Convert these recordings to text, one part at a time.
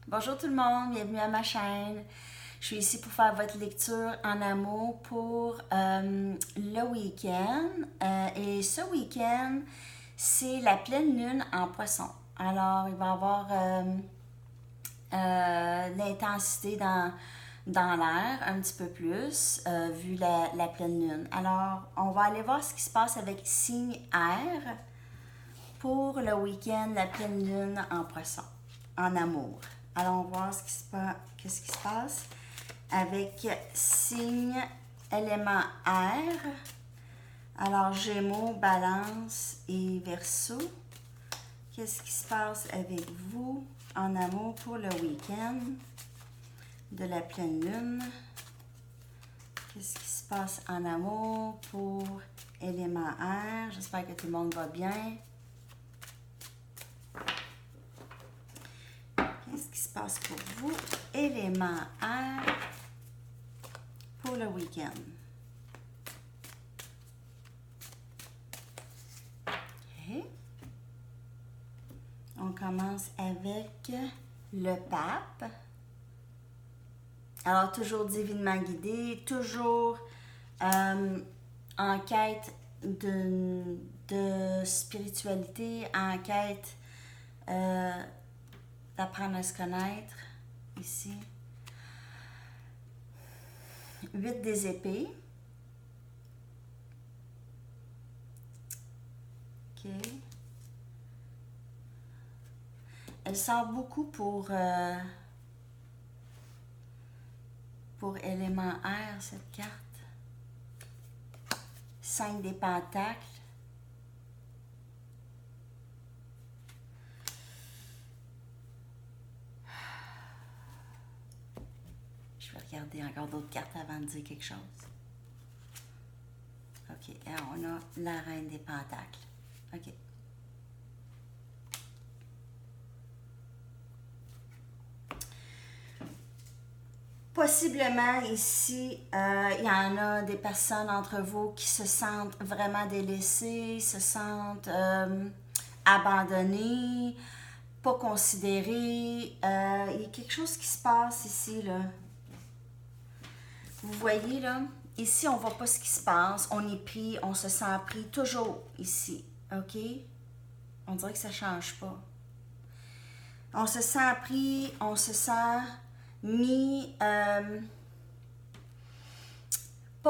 Bonjour tout le monde, bienvenue à ma chaîne. Je suis ici pour faire votre lecture en amour pour le week-end. Et ce week-end, c'est la pleine lune en poisson. Alors, il va y avoir l'intensité dans l'air un petit peu plus, vu la pleine lune. Alors, on va aller voir ce qui se passe avec signe air pour le week-end, la pleine lune en poisson, en amour. Allons voir qu'est-ce qui se passe avec signe élément air. Alors, Gémeaux, Balance et Verseau. Qu'est-ce qui se passe avec vous en amour pour le week-end de la pleine lune? Qu'est-ce qui se passe en amour pour élément air? J'espère que tout le monde va bien. Qu'est-ce qui se passe pour vous, élément air, pour le week-end? OK. On commence avec le pape. Alors, toujours divinement guidé, toujours en quête de spiritualité, en quête d'apprendre à se connaître, ici. 8 des épées. OK. Elle sort beaucoup pour élément air, cette carte. 5 des pentacles. Je vais regarder encore d'autres cartes avant de dire quelque chose. OK, alors on a la reine des pentacles. OK. Possiblement ici, il y en a des personnes entre vous qui se sentent vraiment délaissées, se sentent abandonnées, pas considérées. Il y a quelque chose qui se passe ici, là. Vous voyez, là, ici, on ne voit pas ce qui se passe. On est pris, on se sent pris toujours ici, OK? On dirait que ça ne change pas. On se sent pris, on se sent mis, pas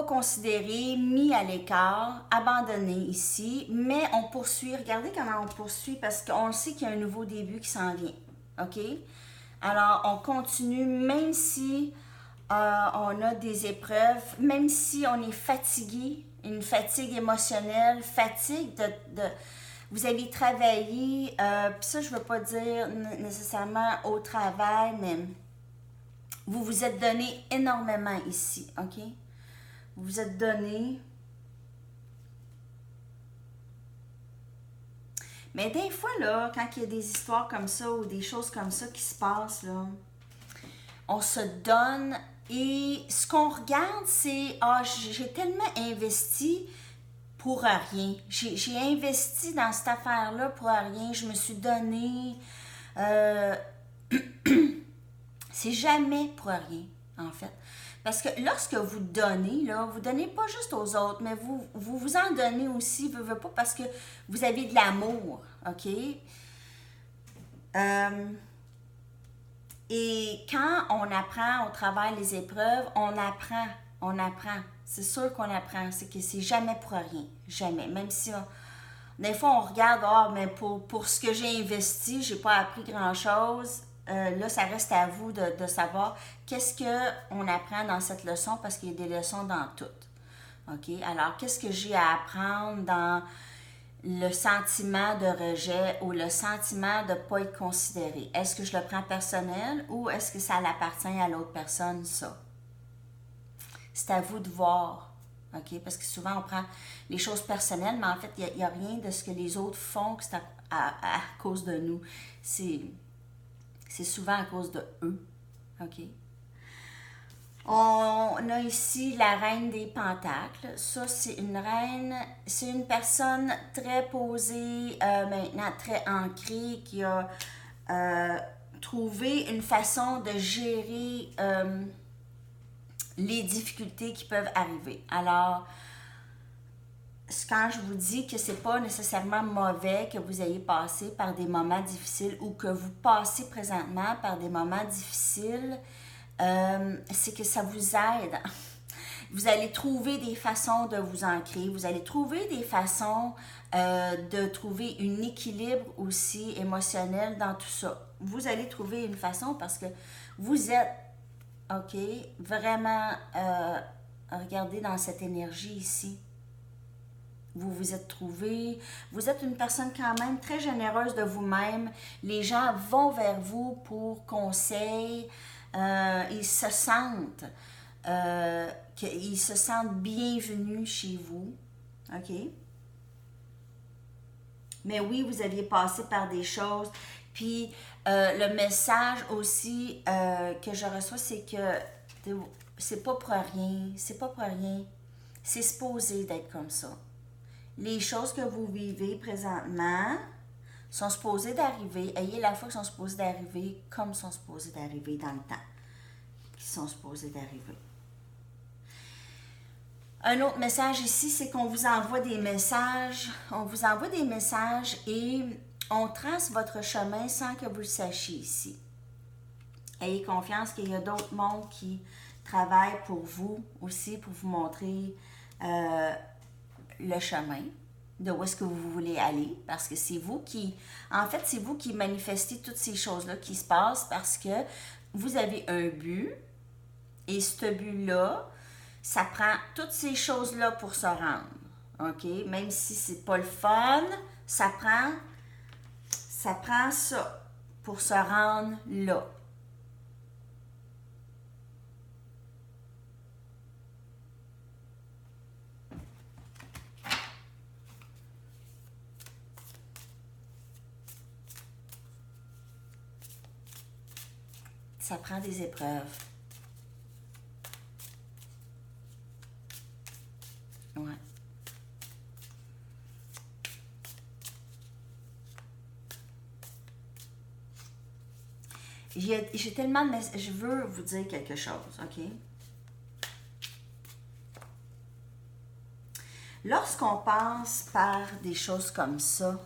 considéré, mis à l'écart, abandonné ici, mais on poursuit. Regardez comment on poursuit parce qu'on sait qu'il y a un nouveau début qui s'en vient, OK? Alors, on continue, même si on a des épreuves, même si on est fatigué, une fatigue émotionnelle, fatigue de vous avez travaillé, puis ça, je ne veux pas dire nécessairement au travail, mais vous vous êtes donné énormément ici, OK? Vous vous êtes donné. Mais des fois, là, quand il y a des histoires comme ça ou des choses comme ça qui se passent, là, on se donne et ce qu'on regarde, c'est « Ah, j'ai tellement investi pour rien. J'ai investi dans cette affaire-là pour rien. Je me suis donné. C'est jamais pour rien, en fait. Parce que lorsque vous donnez, là, vous donnez pas juste aux autres, mais vous en donnez aussi, veux pas, parce que vous avez de l'amour, OK? Et quand on apprend au travers les épreuves, on apprend. C'est sûr qu'on apprend, c'est que c'est jamais pour rien, jamais. Même si des fois on regarde, mais pour ce que j'ai investi, j'ai pas appris grand-chose. Là, ça reste à vous de savoir qu'est-ce qu'on apprend dans cette leçon, parce qu'il y a des leçons dans toutes. OK? Alors, qu'est-ce que j'ai à apprendre dans le sentiment de rejet ou le sentiment de ne pas être considéré? Est-ce que je le prends personnel ou est-ce que ça appartient à l'autre personne, ça? C'est à vous de voir. OK? Parce que souvent, on prend les choses personnelles, mais en fait, il n'y a rien de ce que les autres font que c'est à cause de nous. C'est souvent à cause de eux. OK? On a ici la reine des pentacles. Ça, c'est une reine, c'est une personne très posée, maintenant très ancrée, qui a trouver une façon de gérer les difficultés qui peuvent arriver. Alors, quand je vous dis que c'est pas nécessairement mauvais que vous ayez passé par des moments difficiles ou que vous passez présentement par des moments difficiles, c'est que ça vous aide. Vous allez trouver des façons de vous ancrer, vous allez trouver des façons de trouver un équilibre aussi émotionnel dans tout ça. Vous allez trouver une façon parce que vous êtes, OK, vraiment, regardez dans cette énergie ici. Vous vous êtes trouvé, vous êtes une personne quand même très généreuse de vous-même. Les gens vont vers vous pour conseils, ils se sentent bienvenus chez vous, OK? Mais oui, vous aviez passé par des choses, puis le message aussi que je reçois, c'est que c'est pas pour rien, c'est pas pour rien, c'est supposé d'être comme ça. Les choses que vous vivez présentement sont supposées d'arriver, ayez la foi qu'elles sont supposées d'arriver comme sont supposées d'arriver dans le temps, qui sont supposées d'arriver. Un autre message ici, c'est qu'on vous envoie des messages, et on trace votre chemin sans que vous le sachiez ici. Ayez confiance qu'il y a d'autres mondes qui travaillent pour vous aussi, pour vous montrer le chemin de où est-ce que vous voulez aller, parce que c'est vous qui, en fait, c'est vous qui manifestez toutes ces choses-là qui se passent parce que vous avez un but et ce but-là, ça prend toutes ces choses-là pour se rendre, OK? Même si c'est pas le fun, ça prend ça pour se rendre là. Ça prend des épreuves. Ouais. J'ai tellement de messages. Je veux vous dire quelque chose, OK? Lorsqu'on passe par des choses comme ça,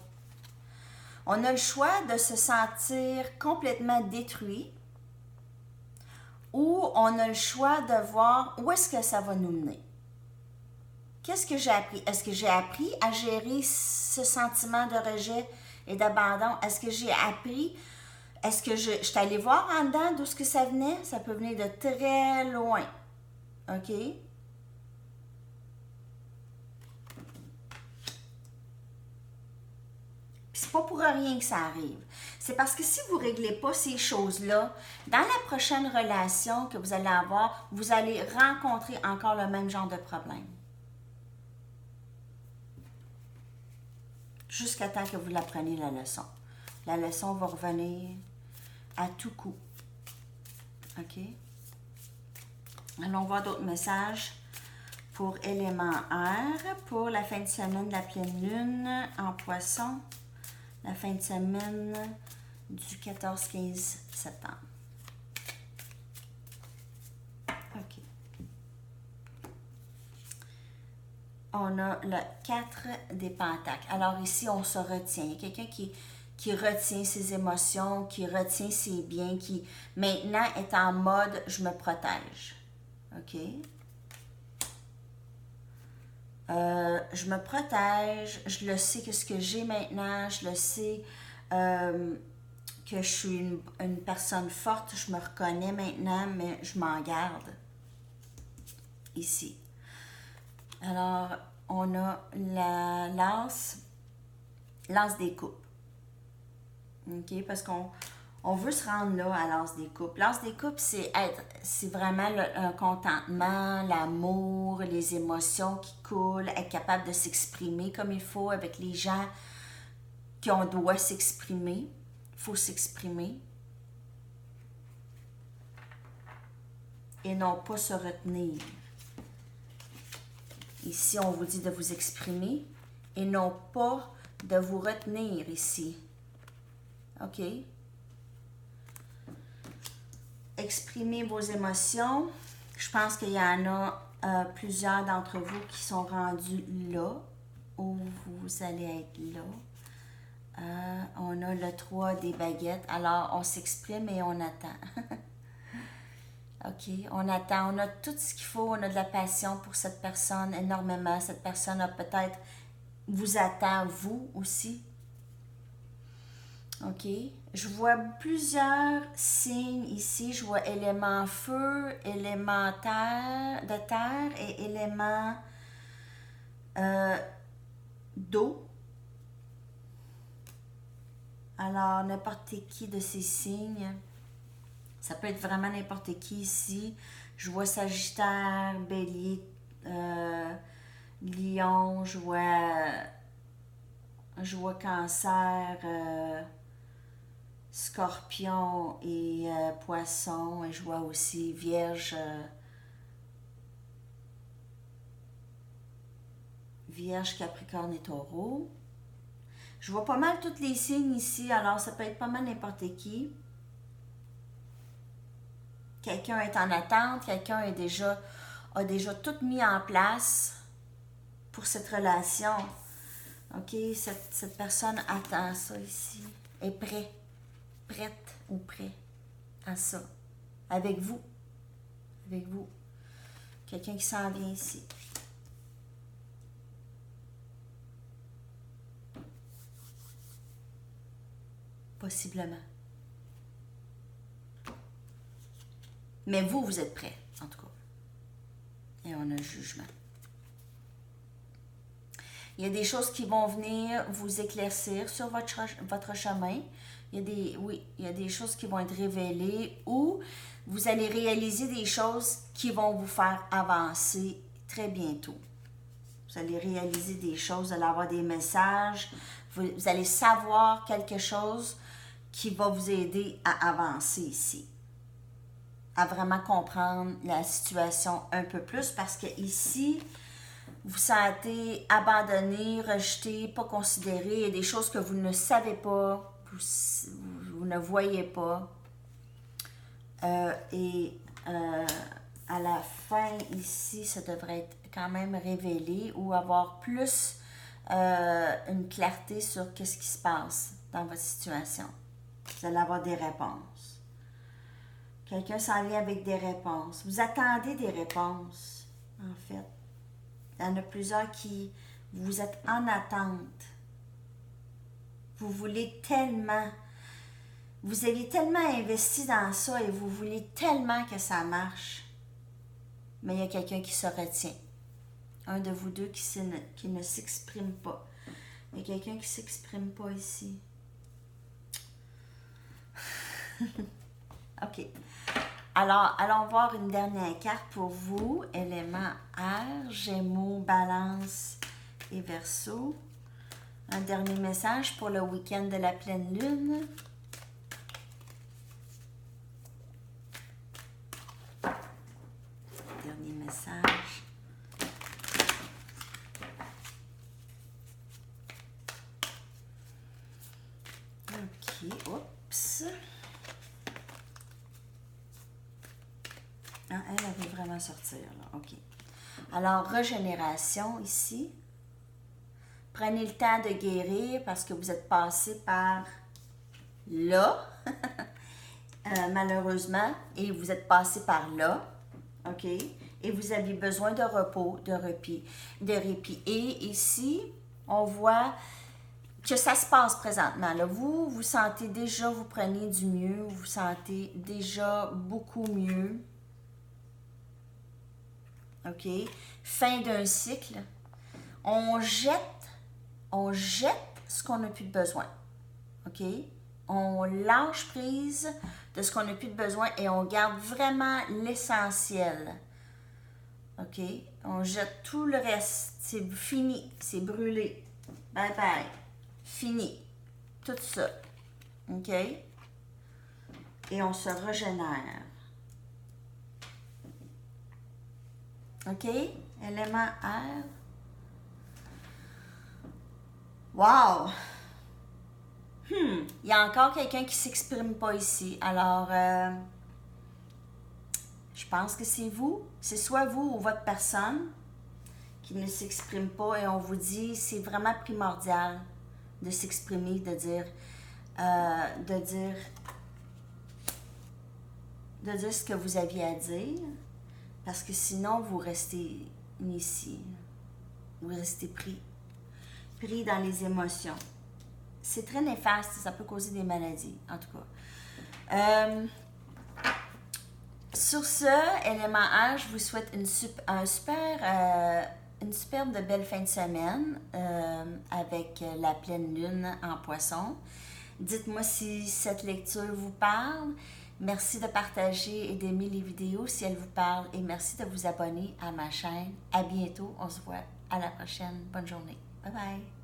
on a le choix de se sentir complètement détruit ou on a le choix de voir où est-ce que ça va nous mener. Qu'est-ce que j'ai appris? Est-ce que j'ai appris à gérer ce sentiment de rejet et d'abandon? Est-ce que j'ai appris? Est-ce que je suis allée voir en dedans d'où ce que ça venait? Ça peut venir de très loin. OK? Puis c'est pas pour rien que ça arrive. C'est parce que si vous ne réglez pas ces choses-là, dans la prochaine relation que vous allez avoir, vous allez rencontrer encore le même genre de problème. Jusqu'à temps que vous l'appreniez la leçon. La leçon va revenir à tout coup. OK? Allons voir d'autres messages pour élément air, pour la fin de semaine de la pleine lune en poisson, la fin de semaine du 14-15 septembre. OK. On a le 4 des pentacles. Alors ici, on se retient. Il y a quelqu'un qui retient ses émotions, qui retient ses biens, qui maintenant est en mode « je me protège ». OK? Je me protège, je le sais que ce que j'ai maintenant, je le sais que je suis une personne forte, je me reconnais maintenant, mais je m'en garde ici. Alors, on a la l'as des coupes. OK? Parce qu'on veut se rendre là à l'as des coupes. L'as des coupes, c'est vraiment un contentement, l'amour, les émotions qui coulent, être capable de s'exprimer comme il faut avec les gens qu'on doit s'exprimer. Il faut s'exprimer. Et non pas se retenir. Ici, on vous dit de vous exprimer et non pas de vous retenir ici. OK? exprimer vos émotions. Je pense qu'il y en a plusieurs d'entre vous qui sont rendus là, où vous allez être là. On a le 3 des baguettes. Alors, on s'exprime et on attend. OK, on attend. On a tout ce qu'il faut. On a de la passion pour cette personne, énormément. Cette personne a peut-être vous attend, vous aussi. OK. Je vois plusieurs signes ici. Je vois élément feu, élément terre, de terre et élément d'eau. Alors, n'importe qui de ces signes, ça peut être vraiment n'importe qui ici. Je vois Sagittaire, Bélier, Lion, je vois Cancer, Scorpion et Poisson, et je vois aussi Vierge, Vierge, Capricorne et Taureau. Je vois pas mal tous les signes ici, alors ça peut être pas mal n'importe qui. Quelqu'un est en attente, quelqu'un a déjà tout mis en place pour cette relation. OK, cette personne attend ça ici, est prête ou prêt à ça. Avec vous. Quelqu'un qui s'en vient ici. Possiblement. Mais vous êtes prêts, en tout cas. Et on a un jugement. Il y a des choses qui vont venir vous éclaircir sur votre chemin. Il y a des choses qui vont être révélées ou vous allez réaliser des choses qui vont vous faire avancer très bientôt. Vous allez réaliser des choses, vous allez avoir des messages, vous allez savoir quelque chose qui va vous aider à avancer ici. À vraiment comprendre la situation un peu plus parce que ici, vous sentez abandonné, rejeté, pas considéré. Il y a des choses que vous ne savez pas, vous ne voyez pas. À la fin, ici, ça devrait être quand même révélé ou avoir plus une clarté sur qu'est-ce qui se passe dans votre situation. Vous allez avoir des réponses. Quelqu'un s'en vient avec des réponses. Vous attendez des réponses, en fait. Il y en a plusieurs qui, vous êtes en attente. Vous voulez tellement, vous avez tellement investi dans ça et vous voulez tellement que ça marche. Mais il y a quelqu'un qui se retient. Un de vous deux qui ne s'exprime pas. Il y a quelqu'un qui ne s'exprime pas ici. OK. Alors, allons voir une dernière carte pour vous. Élément air, Gémeaux, Balance et Verseau. Un dernier message pour le week-end de la pleine lune. Dernier message. OK, oups. Ah, elle va vraiment sortir, là. OK. Alors, régénération ici. Prenez le temps de guérir parce que vous êtes passé par là, malheureusement, et vous êtes passé par là, OK? Et vous avez besoin de repos, de répit. Et ici, on voit que ça se passe présentement. Là. Vous sentez déjà, vous prenez du mieux, vous sentez déjà beaucoup mieux. OK? Fin d'un cycle. On jette ce qu'on n'a plus de besoin. OK? On lâche prise de ce qu'on n'a plus de besoin et on garde vraiment l'essentiel. OK? On jette tout le reste. C'est fini. C'est brûlé. Bye bye. Fini. Tout ça. OK? Et on se régénère. OK? Élément air. Wow! Il y a encore quelqu'un qui ne s'exprime pas ici. Alors, Je pense que c'est vous. C'est soit vous ou votre personne qui ne s'exprime pas et on vous dit, c'est vraiment primordial de s'exprimer, de dire ce que vous aviez à dire, parce que sinon vous restez ici, vous restez pris dans les émotions. C'est très néfaste, ça peut causer des maladies, en tout cas. Sur ce, élément A, je vous souhaite une superbe de belle fin de semaine avec la pleine lune en Poisson. Dites-moi si cette lecture vous parle. Merci de partager et d'aimer les vidéos si elles vous parlent et merci de vous abonner à ma chaîne. À bientôt, on se voit à la prochaine. Bonne journée. Bye bye.